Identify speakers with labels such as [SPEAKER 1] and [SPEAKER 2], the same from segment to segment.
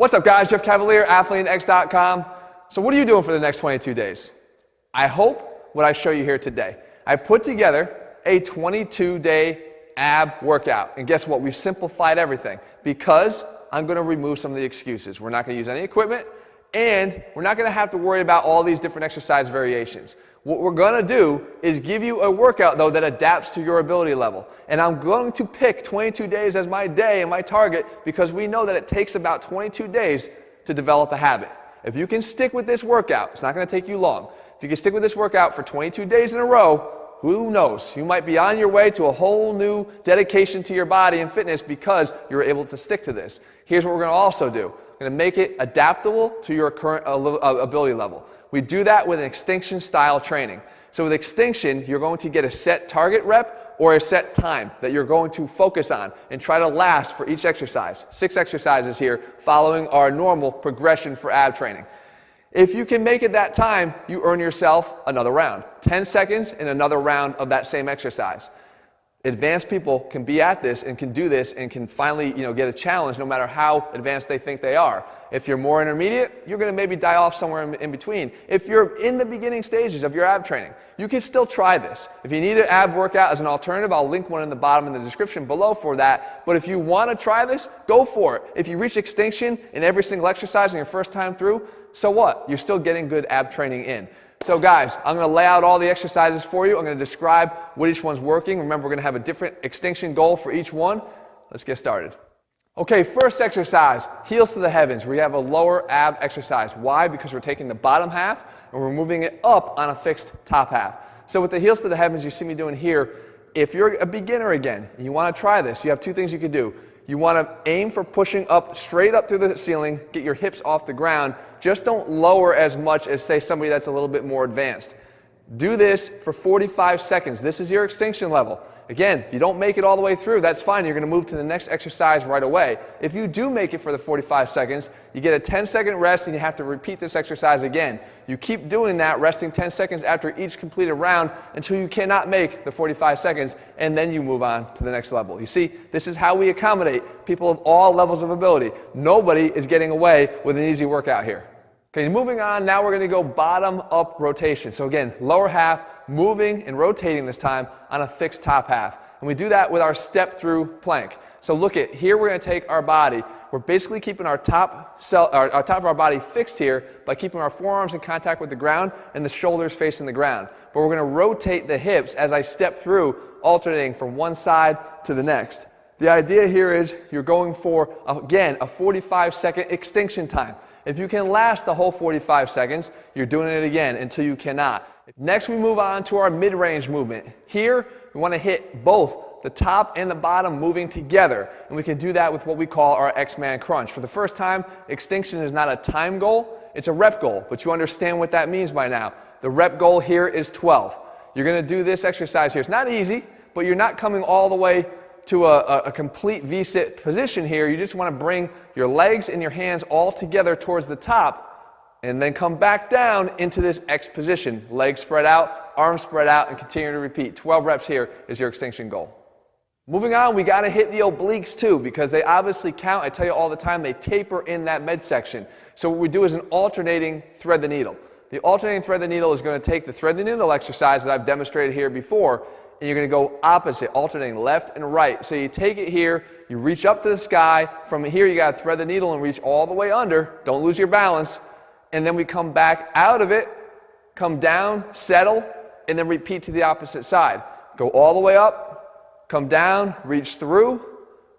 [SPEAKER 1] What's up, guys? Jeff Cavaliere, AthleanX.com. So what are you doing for the next 22 days? I hope what I show you here today. I put together a 22-day ab workout. And guess what? We've simplified everything because I'm going to remove some of the excuses. We're not going to use any equipment, and we're not going to have to worry about all these different exercise variations. What we're going to do is give you a workout, though, that adapts to your ability level. And I'm going to pick 22 days as my day and my target because we know that it takes about 22 days to develop a habit. If you can stick with this workout, it's not going to take you long. If you can stick with this workout for 22 days in a row, who knows? You might be on your way to a whole new dedication to your body and fitness because you're able to stick to this. Here's what we're going to also do. We're going to make it adaptable to your current ability level. We do that with an extinction style training. So with extinction, you're going to get a set target rep or a set time that you're going to focus on and try to last for each exercise. 6 exercises here following our normal progression for ab training. If you can make it that time, you earn yourself another round. 10 seconds and another round of that same exercise. Advanced people can be at this and can do this and can finally, get a challenge no matter how advanced they think they are. If you're more intermediate, you're going to maybe die off somewhere in between. If you're in the beginning stages of your ab training, you can still try this. If you need an ab workout as an alternative, I'll link one in the bottom in the description below for that. But if you want to try this, go for it. If you reach extinction in every single exercise on your first time through, so what? You're still getting good ab training in. So guys, I'm going to lay out all the exercises for you. I'm going to describe what each one's working. Remember, we're going to have a different extinction goal for each one. Let's get started. Okay, first exercise, heels to the heavens. We have a lower ab exercise. Why? Because we're taking the bottom half and we're moving it up on a fixed top half. So with the heels to the heavens you see me doing here, if you're a beginner again and you want to try this, you have 2 things you can do. You want to aim for pushing up, straight up through the ceiling, get your hips off the ground. Just don't lower as much as, say, somebody that's a little bit more advanced. Do this for 45 seconds. This is your extinction level. Again, if you don't make it all the way through, that's fine. You're going to move to the next exercise right away. If you do make it for the 45 seconds, you get a 10-second rest and you have to repeat this exercise again. You keep doing that, resting 10 seconds after each completed round until you cannot make the 45 seconds, and then you move on to the next level. You see, this is how we accommodate people of all levels of ability. Nobody is getting away with an easy workout here. Okay, moving on, now we're going to go bottom-up rotation. So again, lower half, moving and rotating this time on a fixed top half. And we do that with our step-through plank. So look at, here we're going to take our body. We're basically keeping our top of our body fixed here by keeping our forearms in contact with the ground and the shoulders facing the ground. But we're going to rotate the hips as I step through, alternating from one side to the next. The idea here is you're going for, again, a 45-second extinction time. If you can last the whole 45 seconds, you're doing it again until you cannot. Next, we move on to our mid-range movement. Here, we want to hit both the top and the bottom moving together, and we can do that with what we call our X-Man crunch. For the first time, extinction is not a time goal, it's a rep goal, but you understand what that means by now. The rep goal here is 12. You're going to do this exercise here. It's not easy, but you're not coming all the way to a complete V-sit position here. You just want to bring your legs and your hands all together towards the top and then come back down into this X position. Legs spread out, arms spread out, and continue to repeat. 12 reps here is your extinction goal. Moving on, we got to hit the obliques too because they obviously count. I tell you all the time, they taper in that midsection. So what we do is an alternating thread the needle. The alternating thread the needle is going to take the thread the needle exercise that I've demonstrated here before, and you're going to go opposite, alternating left and right. So you take it here, you reach up to the sky. From here, you got to thread the needle and reach all the way under. Don't lose your balance. And then we come back out of it, come down, settle, and then repeat to the opposite side. Go all the way up, come down, reach through,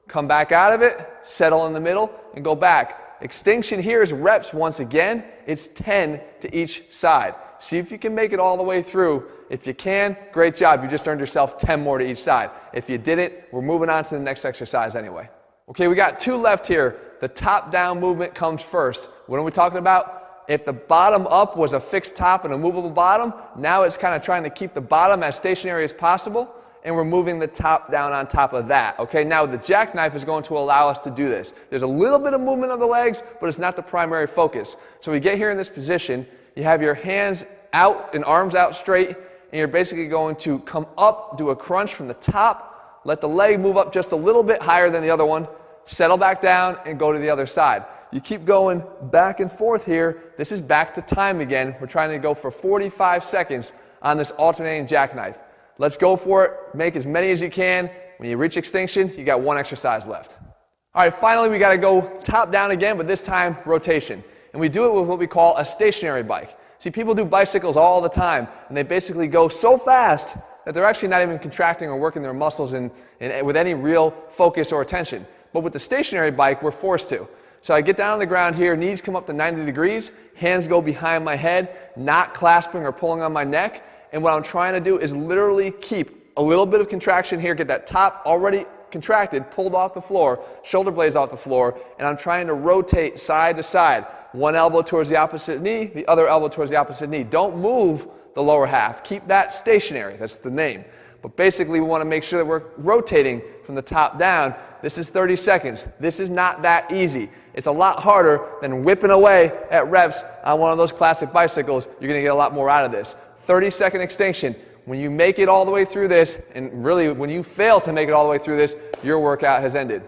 [SPEAKER 1] come back out of it, settle in the middle, and go back. Extinction here is reps once again. It's 10 to each side. See if you can make it all the way through. If you can, great job. You just earned yourself 10 more to each side. If you didn't, we're moving on to the next exercise anyway. Okay, we got 2 left here. The top-down movement comes first. What are we talking about? If the bottom up was a fixed top and a movable bottom, now it's kind of trying to keep the bottom as stationary as possible, and we're moving the top down on top of that. Okay, now the jackknife is going to allow us to do this. There's a little bit of movement of the legs, but it's not the primary focus. So we get here in this position, you have your hands out and arms out straight, and you're basically going to come up, do a crunch from the top, let the leg move up just a little bit higher than the other one, settle back down, and go to the other side. you keep going back and forth here. This is back to time again. We're trying to go for 45 seconds on this alternating jackknife. Let's go for it. Make as many as you can. When you reach extinction, you got one exercise left. All right, finally, we got to go top down again, but this time rotation. And we do it with what we call a stationary bike. See, people do bicycles all the time, and they basically go so fast that they're actually not even contracting or working their muscles with any real focus or attention. But with the stationary bike, we're forced to. So I get down on the ground here, knees come up to 90 degrees, hands go behind my head, not clasping or pulling on my neck. And what I'm trying to do is literally keep a little bit of contraction here, get that top already contracted, pulled off the floor, shoulder blades off the floor, and I'm trying to rotate side to side. One elbow towards the opposite knee, the other elbow towards the opposite knee. Don't move the lower half. Keep that stationary. That's the name. But basically, we want to make sure that we're rotating from the top down. This is 30 seconds. This is not that easy. It's a lot harder than whipping away at reps on one of those classic bicycles. You're going to get a lot more out of this. 30-second extinction. When you make it all the way through this, and really when you fail to make it all the way through this, your workout has ended.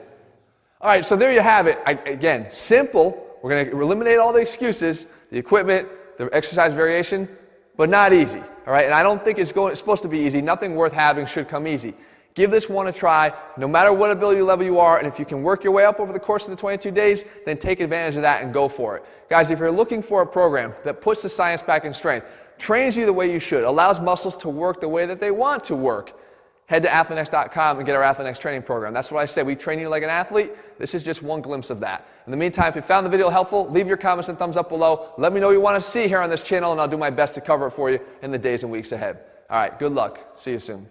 [SPEAKER 1] All right, so there you have it. Again, simple. We're going to eliminate all the excuses, the equipment, the exercise variation, but not easy. All right, and I don't think it's supposed to be easy. Nothing worth having should come easy. Give this one a try, no matter what ability level you are, and if you can work your way up over the course of the 22 days, then take advantage of that and go for it. Guys, if you're looking for a program that puts the science back in strength, trains you the way you should, allows muscles to work the way that they want to work, head to athletenext.com and get our AthleteNext training program. That's what I said. We train you like an athlete. This is just one glimpse of that. In the meantime, if you found the video helpful, leave your comments and thumbs up below. Let me know what you want to see here on this channel, and I'll do my best to cover it for you in the days and weeks ahead. All right, good luck. See you soon.